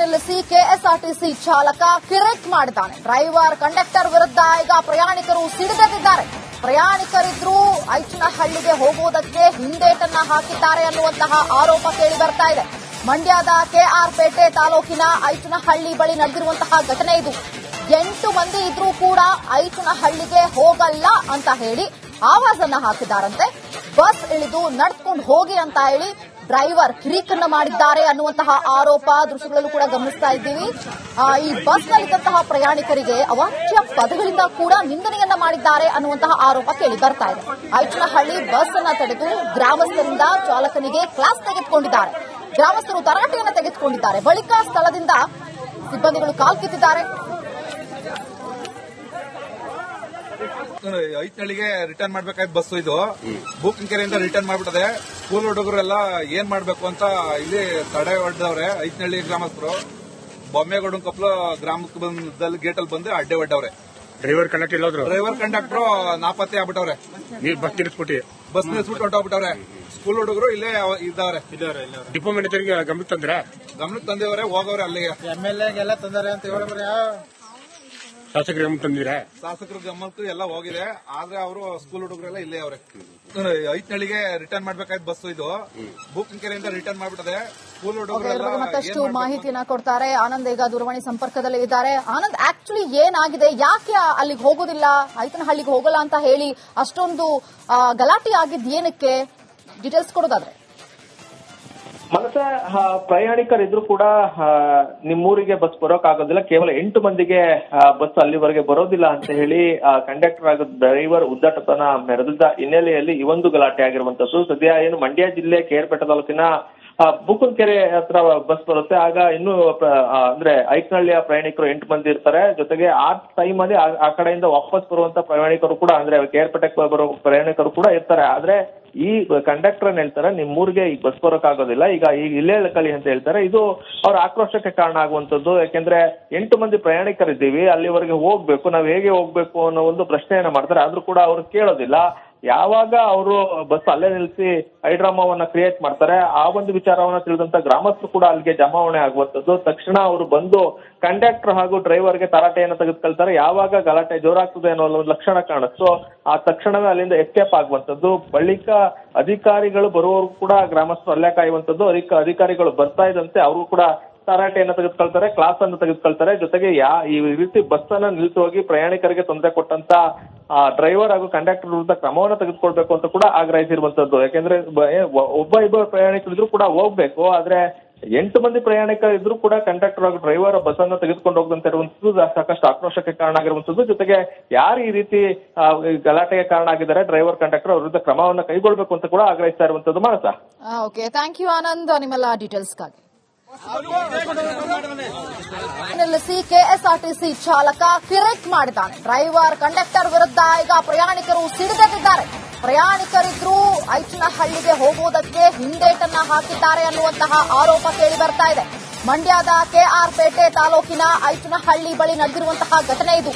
ನಿಲ್ಲಿಸಿ ಕೆಎಸ್ಆರ್ಟಿಸಿ ಚಾಲಕ ಕಿರಿಕ್ ಮಾಡಿದ್ದಾನೆ. ಡ್ರೈವರ್ ಕಂಡಕ್ಟರ್ ವಿರುದ್ಧ ಈಗ ಪ್ರಯಾಣಿಕರು ಸಿಡಿದೆದ್ದಿದ್ದಾರೆ. ಪ್ರಯಾಣಿಕರಿದ್ರು ಐಚನಹಳ್ಳಿಗೆ ಹೋಗುವುದಕ್ಕೆ ಹಿಂದೇಟನ್ನ ಹಾಕಿದ್ದಾರೆ ಅನ್ನುವಂತಹ ಆರೋಪ ಕೇಳಿ ಬರ್ತಾ ಇದೆ. ಮಂಡ್ಯದ ಕೆಆರ್ ಪೇಟೆ ತಾಲೂಕಿನ ಐಚನಹಳ್ಳಿ ಬಳಿ ನಡೆದಿರುವಂತಹ ಘಟನೆ ಇದು. 8 ಮಂದಿ ಇದ್ರೂ ಕೂಡ ಐಚನಹಳ್ಳಿಗೆ ಹೋಗಲ್ಲ ಅಂತ ಹೇಳಿ ಆವಾಜನ್ನ ಹಾಕಿದ್ದಾರಂತೆ. ಬಸ್ ಇಳಿದು ನಡ್ಕೊಂಡು ಹೋಗಿ ಅಂತ ಹೇಳಿ ಡ್ರೈವರ್ ಕಿರಿಕನ್ನ ಮಾಡಿದ್ದಾರೆ ಅನ್ನುವಂತಹ ಆರೋಪ ದೃಶ್ಯಗಳಲ್ಲೂ ಕೂಡ ಗಮನಿಸ್ತಾ ಇದ್ದೀವಿ. ಈ ಬಸ್ನಲ್ಲಿದ್ದಂತಹ ಪ್ರಯಾಣಿಕರಿಗೆ ಅವಾಚ್ಯ ಪದಗಳಿಂದ ಕೂಡ ನಿಂದನೆಯನ್ನ ಮಾಡಿದ್ದಾರೆ ಅನ್ನುವಂತಹ ಆರೋಪ ಕೇಳಿ ಬರ್ತಾ ಇದೆ. ಐಚನಹಳ್ಳಿ ಬಸ್ ಅನ್ನ ತಡೆದು ಗ್ರಾಮಸ್ಥರಿಂದ ಚಾಲಕನಿಗೆ ಕ್ಲಾಸ್ ತೆಗೆದುಕೊಂಡಿದ್ದಾರೆ. ಗ್ರಾಮಸ್ಥರು ತರಾಟೆಯನ್ನು ತೆಗೆದುಕೊಂಡಿದ್ದಾರೆ. ಬಳಿಕ ಸ್ಥಳದಿಂದ ಸಿಬ್ಬಂದಿಗಳು ಕಾಲ್ಕಿತ್ತಿದ್ದಾರೆ. ಐಚನಹಳ್ಳಿಗೆ ರಿಟರ್ನ್ ಮಾಡ್ಬೇಕಾಯ್ತು ಬಸ್ ಇದು. ಬೂಕಿಂಕೆರೆಯಿಂದ ರಿಟರ್ನ್ ಮಾಡ್ಬಿಟ್ಟದೆ. ಸ್ಕೂಲ್ ಹುಡುಗರೆಲ್ಲ ಏನ್ ಮಾಡ್ಬೇಕು ಅಂತ ಇಲ್ಲಿ ತಡೆ ಹೊಡೆದವ್ರೆ. ಐಚನಹಳ್ಳಿ ಗ್ರಾಮಸ್ಥರು ಬೊಮ್ಮೇಗೌಡನ ಕೊಪ್ಪಲು ಗ್ರಾಮದಲ್ಲಿ ಗೇಟ್ ಅಲ್ಲಿ ಬಂದು ಅಡ್ಡೆ ಹೊಡ್ಡವ್ರೆ. ಡ್ರೈವರ್ ಕಂಡಕ್ಟರ್ ನಾಪತ್ತೆ ಆಗ್ಬಿಟ್ಟವ್ರೆ. ಬಸ್ ನಿಲ್ಲಿಸ್ಬಿಟ್ಟು ಹೊಟ್ಟೋಗ್ಬಿಟ್ಟವ್ರೆ. ಸ್ಕೂಲ್ ಹುಡುಗರು ಇಲ್ಲೇ ಇದ್ದಾವ್ರೆ. ಡಿಪೋ ಮ್ಯಾನೇಜರ್ಗೆ ಗಮನಕ್ಕೆ ತಂದಿವ್ರೆ. ಹೋಗವ್ರೆ ಅಲ್ಲಿಗೆ. MLAಗೆಲ್ಲ ತಂದಾರೆ ಅಂತ ಹೇಳಿದ್ರೆ ಶಾಸಕರು ಗಮನ ತಂದಿರಾ? ಶಾಸಕರ ಗಮನಕ್ಕೂ ಎಲ್ಲ ಹೋಗಿದೆ. ಆದ್ರೆ ಅವರು ಸ್ಕೂಲ್ ಹುಡುಗರೆಲ್ಲ ಇಲ್ಲೇ ಅವ್ರೆ. ಐಚನಹಳ್ಳಿಗೆ ರಿಟರ್ನ್ ಮಾಡ್ಬೇಕಾಯ್ತು ಬಸ್ ಇದು. ಬೂಕಿಂಕೆರೆಯಿಂದ ರಿಟರ್ನ್ ಮಾಡ್ಬಿಟ್ಟದೆ. ಸ್ಕೂಲ್ ಹುಡುಗರೆಲ್ಲ ಮತ್ತಷ್ಟು ಮಾಹಿತಿಯನ್ನ ಕೊಡ್ತಾರೆ. ಆನಂದ್ ಈಗ ದೂರವಾಣಿ ಸಂಪರ್ಕದಲ್ಲಿ ಇದ್ದಾರೆ. ಆನಂದ್, ಆಕ್ಚುಲಿ ಏನಾಗಿದೆ, ಯಾಕೆ ಅಲ್ಲಿಗೆ ಹೋಗೋದಿಲ್ಲ, ಐಚನಹಳ್ಳಿಗೆ ಹೋಗಲ್ಲ ಅಂತ ಹೇಳಿ ಅಷ್ಟೊಂದು ಗಲಾಟೆ ಆಗಿದ್ ಏನಕ್ಕೆ, ಡೀಟೇಲ್ಸ್ ಕೊಡೋದಾದ್ರೆ? ಪ್ರಯಾಣಿಕರಿದ್ರು ಕೂಡ ನಿಮ್ಮೂರಿಗೆ ಬಸ್ ಬರೋಕ್ ಆಗೋದಿಲ್ಲ, ಕೇವಲ 8 ಮಂದಿಗೆ ಬಸ್ ಅಲ್ಲಿವರೆಗೆ ಬರೋದಿಲ್ಲ ಅಂತ ಹೇಳಿ ಕಂಡಕ್ಟರ್ ಹಾಗೂ ಡ್ರೈವರ್ ಉದ್ದಾಟತನ ಮೆರೆದಿದ್ದ ಹಿನ್ನೆಲೆಯಲ್ಲಿ ಈ ಒಂದು ಗಲಾಟೆ ಆಗಿರುವಂತದ್ದು. ಸದ್ಯ ಏನು ಮಂಡ್ಯ ಜಿಲ್ಲೆ ಕೇರ್ಪೇಟೆ ತಾಲೂಕಿನ ಬೂಕನಕೆರೆ ಹತ್ರ ಬಸ್ ಬರುತ್ತೆ. ಆಗ ಇನ್ನು ಅಂದ್ರೆ ಐಚನಹಳ್ಳಿಯ ಪ್ರಯಾಣಿಕರು 8 ಮಂದಿ ಇರ್ತಾರೆ. ಜೊತೆಗೆ ಆ ಟೈಮ್ ಅಲ್ಲಿ ಆ ಕಡೆಯಿಂದ ವಾಪಸ್ ಬರುವಂತ ಪ್ರಯಾಣಿಕರು ಕೂಡ ಅಂದ್ರೆ ಕೇರ್ಪೇಟೆಗೆ ಬರೋ ಪ್ರಯಾಣಿಕರು ಕೂಡ ಇರ್ತಾರೆ. ಆದ್ರೆ ಈ ಕಂಡಕ್ಟರ್ ಏನ್ ಹೇಳ್ತಾರೆ, ನಿಮ್ಮೂರಿಗೆ ಈಗ ಬಸ್ ಬರೋಕ್ ಆಗೋದಿಲ್ಲ, ಈಗ ಇಲ್ಲೇ ಕಳಿ ಅಂತ ಹೇಳ್ತಾರೆ. ಇದು ಅವ್ರ ಆಕ್ರೋಶಕ್ಕೆ ಕಾರಣ ಆಗುವಂತದ್ದು. ಯಾಕೆಂದ್ರೆ 8 ಮಂದಿ ಪ್ರಯಾಣಿಕರಿದ್ದೀವಿ, ಅಲ್ಲಿವರೆಗೆ ಹೋಗ್ಬೇಕು, ನಾವ್ ಹೇಗೆ ಹೋಗ್ಬೇಕು ಅನ್ನೋ ಒಂದು ಪ್ರಶ್ನೆಯನ್ನ ಮಾಡ್ತಾರೆ. ಆದ್ರೂ ಕೂಡ ಅವ್ರು ಕೇಳೋದಿಲ್ಲ. ಯಾವಾಗ ಅವರು ಬಸ್ ಅಲ್ಲೇ ನಿಲ್ಲಿಸಿ ಹೈಡ್ರಾಮಾವನ್ನ ಕ್ರಿಯೇಟ್ ಮಾಡ್ತಾರೆ, ಆ ಒಂದು ವಿಚಾರವನ್ನ ತಿಳಿದಂತ ಗ್ರಾಮಸ್ಥರು ಕೂಡ ಅಲ್ಲಿಗೆ ಜಮಾವಣೆ ಆಗುವಂತದ್ದು. ತಕ್ಷಣ ಅವರು ಬಂದು ಕಂಡಕ್ಟರ್ ಹಾಗೂ ಡ್ರೈವರ್ಗೆ ತರಾಟೆಯನ್ನು ತೆಗೆದುಕೊಳ್ತಾರೆ. ಯಾವಾಗ ಗಲಾಟೆ ಜೋರಾಗ್ತದೆ ಅನ್ನೋ ಒಂದು ಲಕ್ಷಣ ಕಾಣಿಸ್ತು, ಆ ತಕ್ಷಣವೇ ಅಲ್ಲಿಂದ ಎಸ್ಕೇಪ್ ಆಗುವಂತದ್ದು. ಬಳಿಕ ಅಧಿಕಾರಿಗಳು ಬರುವವರೆಗೂ ಕೂಡ ಗ್ರಾಮಸ್ಥರು ಅಲ್ಲೇ ಕಾಯುವಂತದ್ದು. ಅಧಿಕಾರಿಗಳು ಬರ್ತಾ ಇದ್ದಂತೆ ಅವರು ಕೂಡ ತರಾಟೆಯನ್ನು ತೆಗೆದುಕೊಳ್ತಾರೆ, ಕ್ಲಾಸ್ ಅನ್ನು ತೆಗೆದುಕೊಳ್ತಾರೆ. ಜೊತೆಗೆ ಈ ರೀತಿ ಬಸ್ ಅನ್ನ ನಿಲ್ಲಿಸಿ ಹೋಗಿ ಪ್ರಯಾಣಿಕರಿಗೆ ತೊಂದರೆ ಕೊಟ್ಟಂತ ಡ್ರೈವರ್ ಹಾಗೂ ಕಂಡಕ್ಟರ್ ವಿರುದ್ಧ ಕ್ರಮವನ್ನು ತೆಗೆದುಕೊಳ್ಬೇಕು ಅಂತ ಕೂಡ ಆಗ್ರಹಿಸಿರುವಂತದ್ದು. ಯಾಕೆಂದ್ರೆ ಇಬ್ಬರು ಪ್ರಯಾಣಿಕರಿದ್ರು ಕೂಡ ಹೋಗ್ಬೇಕು, ಆದ್ರೆ 8 ಮಂದಿ ಪ್ರಯಾಣಿಕರು ಇದ್ರು ಕೂಡ ಕಂಡಕ್ಟರ್ ಹಾಗೂ ಡ್ರೈವರ್ ಬಸ್ ಅನ್ನು ತೆಗೆದುಕೊಂಡು ಹೋಗದಂತ ಇರುವಂತದ್ದು ಸಾಕಷ್ಟು ಆಕ್ರೋಶಕ್ಕೆ ಕಾರಣ ಆಗಿರುವಂತದ್ದು. ಜೊತೆಗೆ ಯಾರು ಈ ರೀತಿ ಗಲಾಟೆಗೆ ಕಾರಣ ಆಗಿದ್ದಾರೆ ಡ್ರೈವರ್ ಕಂಡಕ್ಟರ್ ಅವ್ರ ವಿರುದ್ಧ ಕ್ರಮವನ್ನು ಕೈಗೊಳ್ಳಬೇಕು ಅಂತ ಕೂಡ ಆಗ್ರಹಿಸ್ತಾ ಇರುವಂತದ್ದು. ಮಾನಸ, ಓಕೆ, ಥ್ಯಾಂಕ್ ಯು ಆನಂದ್ ನಿಮ್ಮೆಲ್ಲ ಡೀಟೇಲ್ಸ್ಗಾಗಿ. ನಿಲ್ಲಿಸಿ ಕೆಎಸ್ಆರ್ಟಿಸಿ ಚಾಲಕ ಕಿರಿಕ್ ಮಾಡಿದ್ದಾನೆ. ಡ್ರೈವರ್ ಕಂಡಕ್ಟರ್ ವಿರುದ್ಧ ಈಗ ಪ್ರಯಾಣಿಕರು ಸಿಡಿದೆದ್ದಿದ್ದಾರೆ. ಪ್ರಯಾಣಿಕರಿದ್ರು ಐಚನಹಳ್ಳಿಗೆ ಹೋಗುವುದಕ್ಕೆ ಹಿಂದೇಟನ್ನ ಹಾಕಿದ್ದಾರೆ ಅನ್ನುವಂತಹ ಆರೋಪ ಕೇಳಿ ಬರ್ತಾ ಇದೆ. ಮಂಡ್ಯದ ಕೆಆರ್ ಪೇಟೆ ತಾಲೂಕಿನ ಐಚನಹಳ್ಳಿ ಬಳಿ ನಡೆದಿರುವಂತಹ ಘಟನೆ ಇದು.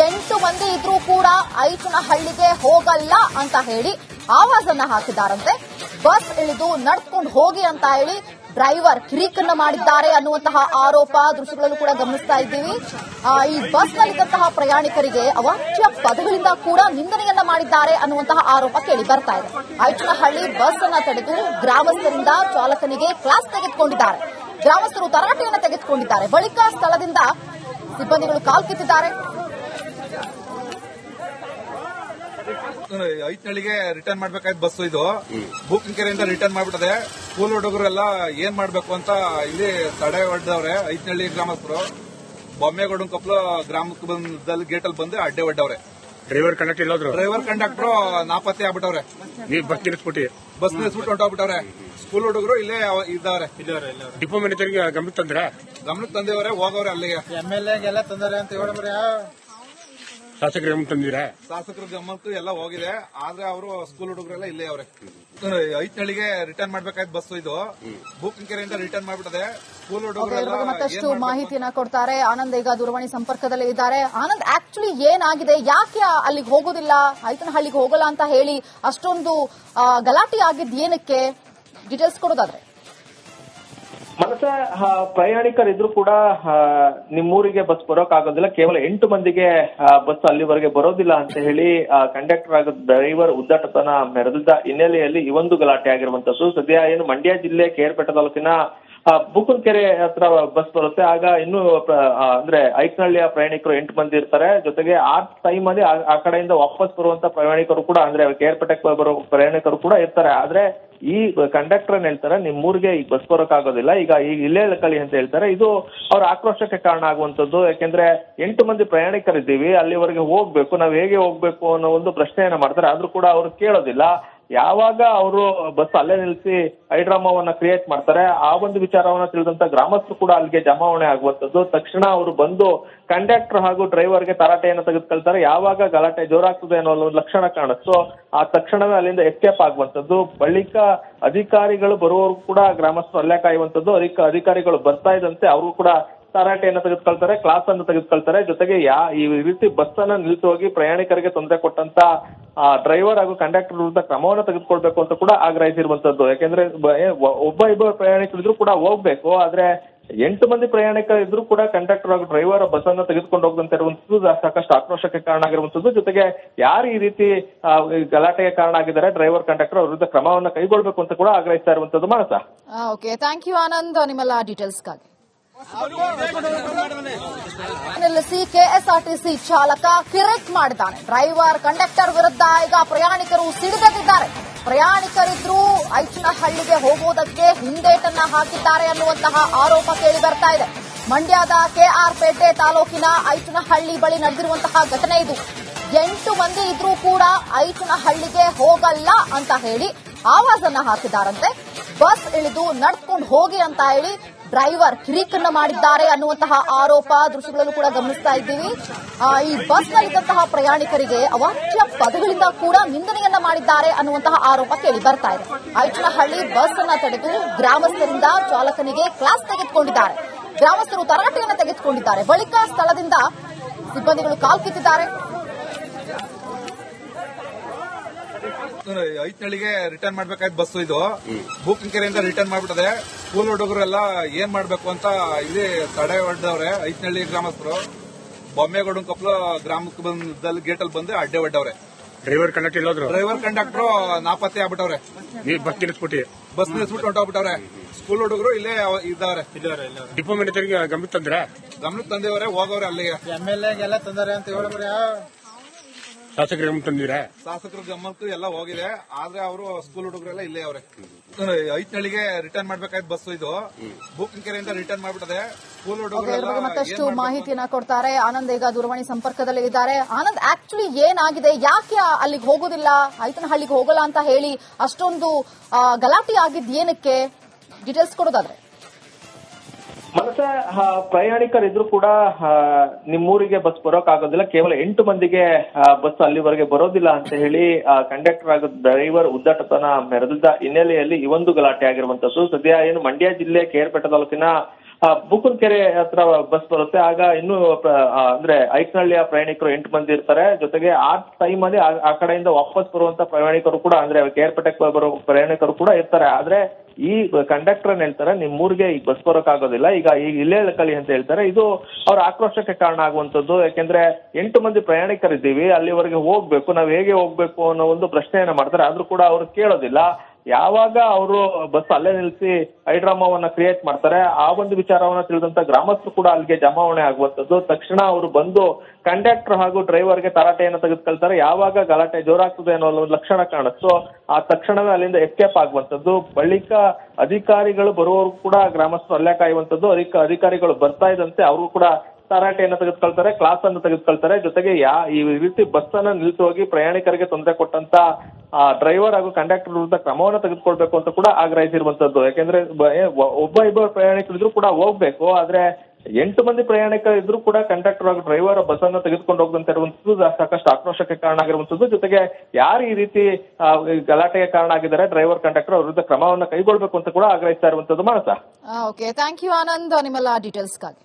8 ಮಂದಿ ಇದ್ರೂ ಕೂಡ ಐಚನಹಳ್ಳಿಗೆ ಹೋಗಲ್ಲ ಅಂತ ಹೇಳಿ ಆವಾಜನ್ನ ಹಾಕಿದ್ದಾರಂತೆ. ಬಸ್ ಇಳಿದು ನಡ್ಕೊಂಡು ಹೋಗಿ ಅಂತ ಹೇಳಿ ಡ್ರೈವರ್ ಕಿರಿಕನ್ನ ಮಾಡಿದ್ದಾರೆ ಅನ್ನುವಂತಹ ಆರೋಪ ದೃಶ್ಯಗಳಲ್ಲೂ ಕೂಡ ಗಮನಿಸ್ತಾ ಇದ್ದೀವಿ. ಈ ಬಸ್ನಲ್ಲಿದ್ದಂತಹ ಪ್ರಯಾಣಿಕರಿಗೆ ಅವಾಚ್ಯ ಪದಗಳಿಂದ ಕೂಡ ನಿಂದನೆಯನ್ನ ಮಾಡಿದ್ದಾರೆ ಅನ್ನುವಂತಹ ಆರೋಪ ಕೇಳಿ ಬರ್ತಾ ಇದೆ. ಐಚನಹಳ್ಳಿ ಬಸ್ ಅನ್ನ ತಡೆದು ಗ್ರಾಮಸ್ಥರಿಂದ ಚಾಲಕನಿಗೆ ಕ್ಲಾಸ್ ತೆಗೆದುಕೊಂಡಿದ್ದಾರೆ. ಗ್ರಾಮಸ್ಥರು ತರಾಟೆಯನ್ನು ತೆಗೆದುಕೊಂಡಿದ್ದಾರೆ. ಬಳಿಕ ಸ್ಥಳದಿಂದ ಸಿಬ್ಬಂದಿಗಳು ಕಾಲ್ಕಿತ್ತಿದ್ದಾರೆ. ಐಚನಹಳ್ಳಿಗೆ ರಿಟರ್ನ್ ಮಾಡ್ಬೇಕಾಯ್ತು ಬಸ್ ಇದು. ಬೂಕಿಂಕೆರೆಯಿಂದ ರಿಟರ್ನ್ ಮಾಡ್ಬಿಟ್ಟದೆ. ಸ್ಕೂಲ್ ಹುಡುಗರೆಲ್ಲ ಏನ್ ಮಾಡ್ಬೇಕು ಅಂತ ಇಲ್ಲಿ ತಡೆ ಹೊಡೆದವ್ರೆ. ಐಚನಹಳ್ಳಿ ಗ್ರಾಮಸ್ಥರು ಬೊಮ್ಮೇಗೌಡನ ಕೊಪ್ಪಲು ಗ್ರಾಮದಲ್ಲಿ ಗೇಟ್ ಅಲ್ಲಿ ಬಂದು ಅಡ್ಡೆ ಹೊಡ್ಡವ್ರೆ. ಡ್ರೈವರ್ ಕಂಡಕ್ಟರ್ ನಾಪತ್ತೆ ಆಗ್ಬಿಟ್ಟವ್ರೆ. ಬಸ್ ನಿಲ್ಲಿಸ್ಬಿಟ್ಟು ಹೊಟ್ಟೋಗ್ಬಿಟ್ಟವ್ರೆ. ಸ್ಕೂಲ್ ಹುಡುಗರು ಇಲ್ಲೇ ಇದ್ದಾವ್ರೆ. ಡಿಪೋ ಮ್ಯಾನೇಜರ್ಗೆ ಗಮನಕ್ಕೆ ತಂದಿವ್ರೆ. ಹೋಗವ್ರೆ ಅಲ್ಲಿಗೆ. MLAಗೆಲ್ಲ ತಂದಾರೆ ಅಂತ ಹೇಳಿದ್ರೆ ಶಾಸಕರು ಗಮನ ತಂದಿರಾ? ಶಾಸಕರ ಗಮನಕ್ಕೂ ಎಲ್ಲ ಹೋಗಿದೆ. ಆದ್ರೆ ಅವರು ಸ್ಕೂಲ್ ಹುಡುಗರೆಲ್ಲ ಇಲ್ಲೇ ಅವ್ರೆ. ಐಚನಹಳ್ಳಿಗೆ ರಿಟರ್ನ್ ಮಾಡ್ಬೇಕಾಯ್ತು ಬಸ್ ಇದು. ಬೂಕಿಂಕೆರೆಯಿಂದ ರಿಟರ್ನ್ ಮಾಡ್ಬಿಟ್ಟದೆ. ಸ್ಕೂಲ್ ಹುಡುಗರೆಲ್ಲ ಮತ್ತಷ್ಟು ಮಾಹಿತಿಯನ್ನ ಕೊಡ್ತಾರೆ. ಆನಂದ್ ಈಗ ದೂರವಾಣಿ ಸಂಪರ್ಕದಲ್ಲಿ ಇದ್ದಾರೆ. ಆನಂದ್, ಆಕ್ಚುಲಿ ಏನಾಗಿದೆ, ಯಾಕೆ ಅಲ್ಲಿಗೆ ಹೋಗೋದಿಲ್ಲ, ಐಚನಹಳ್ಳಿಗೆ ಹೋಗಲ್ಲ ಅಂತ ಹೇಳಿ ಅಷ್ಟೊಂದು ಗಲಾಟೆ ಆಗಿದ್ ಏನಕ್ಕೆ, ಡೀಟೇಲ್ಸ್ ಕೊಡೋದಾದ್ರೆ? ಮನಸ ಪ್ರಯಾಣಿಕರಿದ್ರು ಕೂಡ ನಿಮ್ಮೂರಿಗೆ ಬಸ್ ಬರೋಕ್ಕಾಗೋದಿಲ್ಲ, ಕೇವಲ 8 ಮಂದಿಗೆ ಬಸ್ ಅಲ್ಲಿವರೆಗೆ ಬರೋದಿಲ್ಲ ಅಂತ ಹೇಳಿ ಕಂಡಕ್ಟರ್ ಹಾಗೂ ಡ್ರೈವರ್ ಉದ್ದಟತನ ಮೆರೆದಿದ್ದ ಹಿನ್ನೆಲೆಯಲ್ಲಿ ಈ ಒಂದು ಗಲಾಟೆ ಆಗಿರುವಂತದ್ದು. ಸದ್ಯ ಏನು ಮಂಡ್ಯ ಜಿಲ್ಲೆ ಕೇರ್ಪೇಟೆ ತಾಲೂಕಿನ ಬೂಕನಕೆರೆ ಹತ್ರ ಬಸ್ ಬರುತ್ತೆ. ಆಗ ಇನ್ನು ಅಂದ್ರೆ ಐಕ್ನಹಳ್ಳಿಯ ಪ್ರಯಾಣಿಕರು 8 ಮಂದಿ ಇರ್ತಾರೆ. ಜೊತೆಗೆ ಆ ಟೈಮ್ ಅಲ್ಲಿ ಆ ಕಡೆಯಿಂದ ವಾಪಸ್ ಬರುವಂತ ಪ್ರಯಾಣಿಕರು ಕೂಡ ಅಂದ್ರೆ ಕೇರ್ಪೇಟೆಗೆ ಬರೋ ಪ್ರಯಾಣಿಕರು ಕೂಡ ಇರ್ತಾರೆ. ಆದ್ರೆ ಈ ಕಂಡಕ್ಟರ್ ಏನ್ ಹೇಳ್ತಾರೆ, ನಿಮ್ಮೂರಿಗೆ ಈಗ ಬಸ್ ಬರೋಕ್ಕಾಗೋದಿಲ್ಲ, ಈಗ ಇಲ್ಲೇ ಕಳಿ ಅಂತ ಹೇಳ್ತಾರೆ. ಇದು ಅವ್ರ ಆಕ್ರೋಶಕ್ಕೆ ಕಾರಣ ಆಗುವಂತದ್ದು. ಯಾಕೆಂದ್ರೆ 8 ಮಂದಿ ಪ್ರಯಾಣಿಕರಿದ್ದೀವಿ, ಅಲ್ಲಿವರೆಗೆ ಹೋಗ್ಬೇಕು, ನಾವ್ ಹೇಗೆ ಹೋಗ್ಬೇಕು ಅನ್ನೋ ಒಂದು ಪ್ರಶ್ನೆಯನ್ನ ಮಾಡ್ತಾರೆ. ಆದ್ರೂ ಕೂಡ ಅವ್ರು ಕೇಳೋದಿಲ್ಲ. ಯಾವಾಗ ಅವರು ಬಸ್ ಅಲ್ಲೇ ನಿಲ್ಲಿಸಿ ಹೈಡ್ರಾಮಾವನ್ನ ಕ್ರಿಯೇಟ್ ಮಾಡ್ತಾರೆ, ಆ ಒಂದು ವಿಚಾರವನ್ನ ತಿಳಿದಂತ ಗ್ರಾಮಸ್ಥರು ಕೂಡ ಅಲ್ಲಿಗೆ ಜಮಾವಣೆ ಆಗುವಂತದ್ದು. ತಕ್ಷಣ ಅವರು ಬಂದು ಕಂಡಕ್ಟರ್ ಹಾಗೂ ಡ್ರೈವರ್ಗೆ ತರಾಟೆಯನ್ನು ತೆಗೆದುಕೊಳ್ತಾರೆ. ಯಾವಾಗ ಗಲಾಟೆ ಜೋರಾಗ್ತದೆ ಅನ್ನೋ ಒಂದು ಲಕ್ಷಣ ಕಾಣಿಸ್ತು, ಆ ತಕ್ಷಣವೇ ಅಲ್ಲಿಂದ ಎಸ್ಕೇಪ್ ಆಗುವಂತದ್ದು. ಬಳಿಕ ಅಧಿಕಾರಿಗಳು ಬರುವವರೆಗೂ ಕೂಡ ಗ್ರಾಮಸ್ಥರು ಅಲ್ಲೇ ಕಾಯುವಂತದ್ದು. ಅಧಿಕಾರಿಗಳು ಬರ್ತಾ ಇದ್ದಂತೆ ಅವರು ಕೂಡ ತರಾಟೆಯನ್ನು ತೆಗೆದುಕೊಳ್ತಾರೆ, ಕ್ಲಾಸ್ ಅನ್ನು ತೆಗೆದುಕೊಳ್ತಾರೆ. ಜೊತೆಗೆ ಈ ರೀತಿ ಬಸ್ ಅನ್ನ ನಿಲ್ಲಿಸಿ ಹೋಗಿ ಪ್ರಯಾಣಿಕರಿಗೆ ತೊಂದರೆ ಕೊಟ್ಟಂತ ಡ್ರೈವರ್ ಹಾಗೂ ಕಂಡಕ್ಟರ್ ವಿರುದ್ಧ ಕ್ರಮವನ್ನು ತೆಗೆದುಕೊಳ್ಬೇಕು ಅಂತ ಕೂಡ ಆಗ್ರಹಿಸಿರುವಂತದ್ದು. ಯಾಕೆಂದ್ರೆ ಇಬ್ಬರು ಪ್ರಯಾಣಿಕರಿದ್ರು ಕೂಡ ಹೋಗ್ಬೇಕು, ಆದ್ರೆ 8 ಮಂದಿ ಪ್ರಯಾಣಿಕರು ಇದ್ರು ಕೂಡ ಕಂಡಕ್ಟರ್ ಹಾಗೂ ಡ್ರೈವರ್ ಬಸ್ ಅನ್ನು ತೆಗೆದುಕೊಂಡು ಹೋಗದಂತೆ ಇರುವಂತದ್ದು ಸಾಕಷ್ಟು ಆಕ್ರೋಶಕ್ಕೆ ಕಾರಣ ಆಗಿರುವಂತದ್ದು. ಜೊತೆಗೆ ಯಾರು ಈ ರೀತಿ ಗಲಾಟೆಗೆ ಕಾರಣ ಆಗಿದ್ದಾರೆ ಡ್ರೈವರ್ ಕಂಡಕ್ಟರ್ ಅವ್ರ ವಿರುದ್ಧ ಕ್ರಮವನ್ನು ಕೈಗೊಳ್ಳಬೇಕು ಅಂತ ಕೂಡ ಆಗ್ರಹಿಸ್ತಾ ಇರುವಂತದ್ದು. ಮಾನಸ, ಓಕೆ, ಥ್ಯಾಂಕ್ ಯು ಆನಂದ್ ನಿಮ್ಮೆಲ್ಲ ಡೀಟೇಲ್ಸ್ಗಾಗಿ. ನಿಲ್ಲಿಸಿ ಕೆಎಸ್ಆರ್ಟಿಸಿ ಚಾಲಕ ಕಿರಿಕ್ ಮಾಡಿದ್ದಾನೆ. ಡ್ರೈವರ್ ಕಂಡಕ್ಟರ್ ವಿರುದ್ಧ ಈಗ ಪ್ರಯಾಣಿಕರು ಸಿಡಿದೆದ್ದಿದ್ದಾರೆ. ಪ್ರಯಾಣಿಕರಿದ್ರು ಐಚನಹಳ್ಳಿಗೆ ಹೋಗುವುದಕ್ಕೆ ಹಿಂದೇಟನ್ನ ಹಾಕಿದ್ದಾರೆ ಅನ್ನುವಂತಹ ಆರೋಪ ಕೇಳಿ ಬರ್ತಾ ಇದೆ. ಮಂಡ್ಯದ ಕೆಆರ್ಪೇಟೆ ತಾಲೂಕಿನ ಐಚನಹಳ್ಳಿ ಬಳಿ ನಡೆದಿರುವಂತಹ ಘಟನೆ ಇದು. 8 ಮಂದಿ ಇದ್ರೂ ಕೂಡ ಐಚನಹಳ್ಳಿಗೆ ಹೋಗಲ್ಲ ಅಂತ ಹೇಳಿ ಆವಾಜನ್ನ ಹಾಕಿದ್ದಾರಂತೆ. ಬಸ್ ಇಳಿದು ನಡ್ಕೊಂಡು ಹೋಗಿ ಅಂತ ಹೇಳಿ ಡ್ರೈವರ್ ಕಿರಿಕನ್ನ ಮಾಡಿದ್ದಾರೆ ಅನ್ನುವಂತಹ ಆರೋಪ ದೃಶ್ಯಗಳಲ್ಲೂ ಕೂಡ ಗಮನಿಸ್ತಾ ಇದ್ದೀವಿ. ಈ ಬಸ್ನಲ್ಲಿದ್ದಂತಹ ಪ್ರಯಾಣಿಕರಿಗೆ ಅವಾಚ್ಯ ಪದಗಳಿಂದ ಕೂಡ ನಿಂದನೆಯನ್ನ ಮಾಡಿದ್ದಾರೆ ಅನ್ನುವಂತಹ ಆರೋಪ ಕೇಳಿ ಬರ್ತಾ ಇದೆ. ಐಚನಹಳ್ಳಿ ಬಸ್ ಅನ್ನ ತಡೆದು ಗ್ರಾಮಸ್ಥರಿಂದ ಚಾಲಕನಿಗೆ ಕ್ಲಾಸ್ ತೆಗೆದುಕೊಂಡಿದ್ದಾರೆ. ಗ್ರಾಮಸ್ಥರು ತರಾಟೆಯನ್ನು ತೆಗೆದುಕೊಂಡಿದ್ದಾರೆ. ಬಳಿಕ ಸ್ಥಳದಿಂದ ಸಿಬ್ಬಂದಿಗಳು ಕಾಲ್ಕಿತ್ತಿದ್ದಾರೆ. ಐತ್ನಳ್ಳಿಗೆ ರಿಟರ್ನ್ ಮಾಡ್ಬೇಕಾಯ್ತು ಬಸ್ ಇದು ಬೂಕನಕೆರೆಯಿಂದ ರಿಟರ್ನ್ ಮಾಡ್ಬಿಟ್ಟದೆ. ಸ್ಕೂಲ್ ಹುಡುಗರೆಲ್ಲ ಏನ್ ಮಾಡ್ಬೇಕು ಅಂತ ಇಲ್ಲಿ ತಡೆ ಹೊಡೆದವ್ರೆ. ಐತ್ನಳ್ಳಿ ಗ್ರಾಮಸ್ಥರು ಬೊಮ್ಮೆಗೌಡ ಕಪ್ಲ ಗ್ರಾಮಕ್ಕೆ ಬಂದಲ್ಲಿ ಗೇಟಲ್ಲಿ ಬಂದು ಅಡ್ಡೆ ಹೊಡ್ಡವ್ರೆ. ಡ್ರೈವರ್ ಕಂಡಕ್ಟರ್ ಎಲ್ಲೋದ್ರು? ಡ್ರೈವರ್ ಕಂಡಕ್ಟರ್ ನಾಪತ್ತೆ ಆಗ್ಬಿಟ್ಟವ್ರೆ. ಬಸ್ ನಿಲ್ಲಿಸ್ಬಿಟ್ಟು ಹೊಂಟೋಗ್ಬಿಟ್ಟವ್ರೆ. ಸ್ಕೂಲ್ ಹುಡುಗರು ಇಲ್ಲೇ ಇದ್ದಾರೆ. ಡಿಪೋ ಮ್ಯಾನೇಜರ್ಗೆ ಗಮನಕ್ಕೆ ತಂದಿವರೆ, ಹೋಗವ್ರೆ ಅಲ್ಲಿಗೆ. MLA ತಂದರೆ ಅಂತ ಹೇಳಬ್ರಿ. ಶಾಸಕರ ಗಮನ ತಂದಿರಾ? ಶಾಸಕರ ಗಮನಕ್ಕೂ ಎಲ್ಲ ಹೋಗಿದೆ, ಆದ್ರೆ ಅವರು ಸ್ಕೂಲ್ ಹುಡುಗರೆಲ್ಲ ಇಲ್ಲೇ ಅವ್ರೆ. ಐತ್ನಳ್ಳಿಗೆ ರಿಟರ್ನ್ ಮಾಡ್ಬೇಕಾಯ್ತು ಬಸ್ ಇದು ಬೂಕನಕೆರೆಯಿಂದ ರಿಟರ್ನ್ ಮಾಡ್ಬಿಟ್ಟದೆ. ಸ್ಕೂಲ್ ಹುಡುಗರು ಮತ್ತಷ್ಟು ಮಾಹಿತಿಯನ್ನ ಕೊಡ್ತಾರೆ. ಆನಂದ್ ಈಗ ದೂರವಾಣಿ ಸಂಪರ್ಕದಲ್ಲಿ ಇದ್ದಾರೆ. ಆನಂದ್, ಆಕ್ಚುಲಿ ಏನಾಗಿದೆ, ಯಾಕೆ ಅಲ್ಲಿಗೆ ಹೋಗೋದಿಲ್ಲ, ಐತನಹಳ್ಳಿಗೆ ಹೋಗಲ್ಲ ಅಂತ ಹೇಳಿ ಅಷ್ಟೊಂದು ಗಲಾಟೆ ಆಗಿದ್ ಏನಕ್ಕೆ, ಡೀಟೇಲ್ಸ್ ಕೊಡೋದಾದ್ರೆ? ಮನಸ ಪ್ರಯಾಣಿಕರಿದ್ರು ಕೂಡ ನಿಮ್ಮೂರಿಗೆ ಬಸ್ ಬರೋಕ್ಕಾಗೋದಿಲ್ಲ, ಕೇವಲ 8 ಮಂದಿಗೆ ಬಸ್ ಅಲ್ಲಿವರೆಗೆ ಬರೋದಿಲ್ಲ ಅಂತ ಹೇಳಿ ಕಂಡಕ್ಟರ್ ಹಾಗೂ ಡ್ರೈವರ್ ಉದ್ದಟತನ ಮೆರೆದಿದ್ದ ಹಿನ್ನೆಲೆಯಲ್ಲಿ ಈ ಒಂದು ಗಲಾಟೆ ಆಗಿರುವಂತದ್ದು. ಸದ್ಯ ಏನು ಮಂಡ್ಯ ಜಿಲ್ಲೆ ಕೇರ್ಪೇಟೆ ತಾಲೂಕಿನ ಬೂಕನಕೆರೆ ಹತ್ರ ಬಸ್ ಬರುತ್ತೆ. ಆಗ ಇನ್ನು ಅಂದ್ರೆ ಐಕ್ನಹಳ್ಳಿಯ ಪ್ರಯಾಣಿಕರು 8 ಮಂದಿ ಇರ್ತಾರೆ. ಜೊತೆಗೆ ಆ ಟೈಮ್ ಅಲ್ಲಿ ಆ ಕಡೆಯಿಂದ ವಾಪಸ್ ಬರುವಂತ ಪ್ರಯಾಣಿಕರು ಕೂಡ ಅಂದ್ರೆ ಕೇರ್ಪೇಟೆಗೆ ಬರೋ ಪ್ರಯಾಣಿಕರು ಕೂಡ ಇರ್ತಾರೆ. ಆದ್ರೆ ಈ ಕಂಡಕ್ಟರ್ ಏನ್ ಹೇಳ್ತಾರೆ, ನಿಮ್ಮೂರಿಗೆ ಈಗ ಬಸ್ ಬರೋಕ್ಕಾಗೋದಿಲ್ಲ, ಈಗ ಇಲ್ಲೇ ಕಳಿ ಅಂತ ಹೇಳ್ತಾರೆ. ಇದು ಅವ್ರ ಆಕ್ರೋಶಕ್ಕೆ ಕಾರಣ ಆಗುವಂತದ್ದು. ಯಾಕೆಂದ್ರೆ 8 ಮಂದಿ ಪ್ರಯಾಣಿಕರಿದ್ದೀವಿ, ಅಲ್ಲಿವರೆಗೆ ಹೋಗ್ಬೇಕು, ನಾವ್ ಹೇಗೆ ಹೋಗ್ಬೇಕು ಅನ್ನೋ ಒಂದು ಪ್ರಶ್ನೆಯನ್ನ ಮಾಡ್ತಾರೆ. ಆದ್ರೂ ಕೂಡ ಅವ್ರು ಕೇಳೋದಿಲ್ಲ. ಯಾವಾಗ ಅವರು ಬಸ್ ಅಲ್ಲೇ ನಿಲ್ಲಿಸಿ ಹೈಡ್ರಾಮಾವನ್ನ ಕ್ರಿಯೇಟ್ ಮಾಡ್ತಾರೆ, ಆ ಒಂದು ವಿಚಾರವನ್ನ ತಿಳಿದಂತ ಗ್ರಾಮಸ್ಥರು ಕೂಡ ಅಲ್ಲಿಗೆ ಜಮಾವಣೆ ಆಗುವಂತದ್ದು. ತಕ್ಷಣ ಅವರು ಬಂದು ಕಂಡಕ್ಟರ್ ಹಾಗೂ ಡ್ರೈವರ್ಗೆ ತರಾಟೆಯನ್ನು ತೆಗೆದುಕೊಳ್ತಾರೆ. ಯಾವಾಗ ಗಲಾಟೆ ಜೋರಾಗ್ತದೆ ಅನ್ನೋ ಒಂದು ಲಕ್ಷಣ ಕಾಣಿಸ್ತು, ಆ ತಕ್ಷಣವೇ ಅಲ್ಲಿಂದ ಎಸ್ಕೇಪ್ ಆಗುವಂತದ್ದು. ಬಳಿಕ ಅಧಿಕಾರಿಗಳು ಬರುವವರೆಗೂ ಕೂಡ ಗ್ರಾಮಸ್ಥರು ಅಲ್ಲೇ ಕಾಯುವಂತದ್ದು. ಅಧಿಕಾರಿಗಳು ಬರ್ತಾ ಇದ್ದಂತೆ ಅವರು ಕೂಡ ತರಾಟೆಯನ್ನು ತೆಗೆದುಕೊಳ್ತಾರೆ, ಕ್ಲಾಸ್ ಅನ್ನು ತೆಗೆದುಕೊಳ್ತಾರೆ. ಜೊತೆಗೆ ಈ ರೀತಿ ಬಸ್ ಅನ್ನ ನಿಲ್ಲಿಸಿ ಹೋಗಿ ಪ್ರಯಾಣಿಕರಿಗೆ ತೊಂದರೆ ಕೊಟ್ಟಂತ ಡ್ರೈವರ್ ಹಾಗೂ ಕಂಡಕ್ಟರ್ ವಿರುದ್ಧ ಕ್ರಮವನ್ನು ತೆಗೆದುಕೊಳ್ಬೇಕು ಅಂತ ಕೂಡ ಆಗ್ರಹಿಸಿರುವಂತದ್ದು. ಯಾಕೆಂದ್ರೆ ಇಬ್ಬರು ಪ್ರಯಾಣಿಕರಿದ್ರು ಕೂಡ ಹೋಗ್ಬೇಕು, ಆದ್ರೆ 8 ಮಂದಿ ಪ್ರಯಾಣಿಕರಿದ್ರು ಕೂಡ ಕಂಡಕ್ಟರ್ ಹಾಗೂ ಡ್ರೈವರ್ ಬಸ್ ಅನ್ನು ತೆಗೆದುಕೊಂಡು ಹೋಗದಂತೆ ಇರುವಂತದ್ದು ಸಾಕಷ್ಟು ಆಕ್ರೋಶಕ್ಕೆ ಕಾರಣ ಆಗಿರುವಂತದ್ದು. ಜೊತೆಗೆ ಯಾರು ಈ ರೀತಿ ಗಲಾಟೆಗೆ ಕಾರಣ ಆಗಿದ್ದಾರೆ ಡ್ರೈವರ್ ಕಂಡಕ್ಟರ್ ಅವ್ರ ವಿರುದ್ಧ ಕ್ರಮವನ್ನು ಕೈಗೊಳ್ಳಬೇಕು ಅಂತ ಕೂಡ ಆಗ್ರಹಿಸ್ತಾ ಇರುವಂತದ್ದು. ಮಾನಸ, ಓಕೆ, ಥ್ಯಾಂಕ್ ಯು ಆನಂದ್ ನಿಮ್ಮೆಲ್ಲ ಡೀಟೇಲ್ಸ್ಗಾಗಿ.